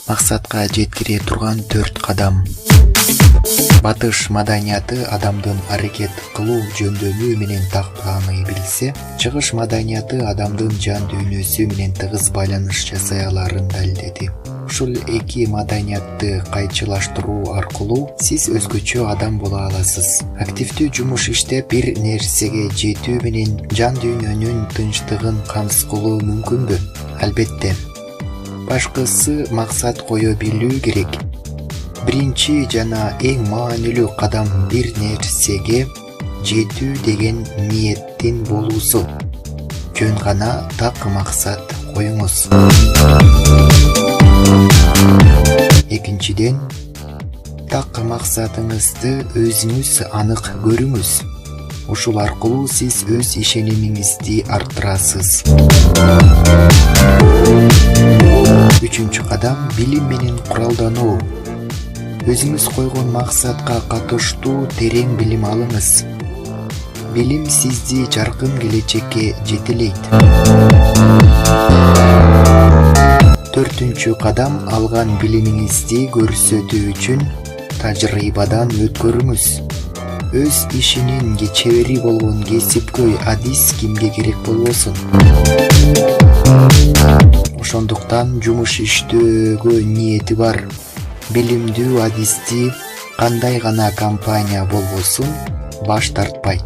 Максатка жеткире турган 4 кадам. Батыш маданияты адамдын аракет кылуу жөндөмү менен тактааны билсе, чыгыш маданияты адамдын жан дүйнөсү менен тыгыз байланыш жасай аларын далилдеди. Ушул эки маданиятты кайчылаштыруу аркылуу сиз өзгөчө адам боло аласыз. Активдүү жумуш иштеп, бир нерсеге жетүү менен жан дүйнөнүн тынчтыгын камсыз кылуу мүмкүнбү? Албетте. Башкысы максат кое билүү керек. Биринчи жана эң маанилүү кадам бир нерсеге жетүү деген ниеттин болуусу. Жөн гана так максат коюңуз. Экинчиден, так максатыңызды өзүңүз анык көрүңүз. Ушул аркылуу сиз өз ишенимиңизди арттырасыз. Үчүнчү кадам билим менен куралдануу. Өзүңүз койгон максатка катыштуу терең билим алыңыз. Билим сизди жаркын келечекке жетелейт. Төртүнчү кадам алган билимиңизди көрсөтүү үчүн тажрыйбадан өткөрүңүз. Өз ишинин чебери болгон кесипкөй адис кимге керек болбосун. Ошондуктан жумуш иштөөгө ниети бар, билимдүү адисти кандай гана компания болбосун баш тартпайт.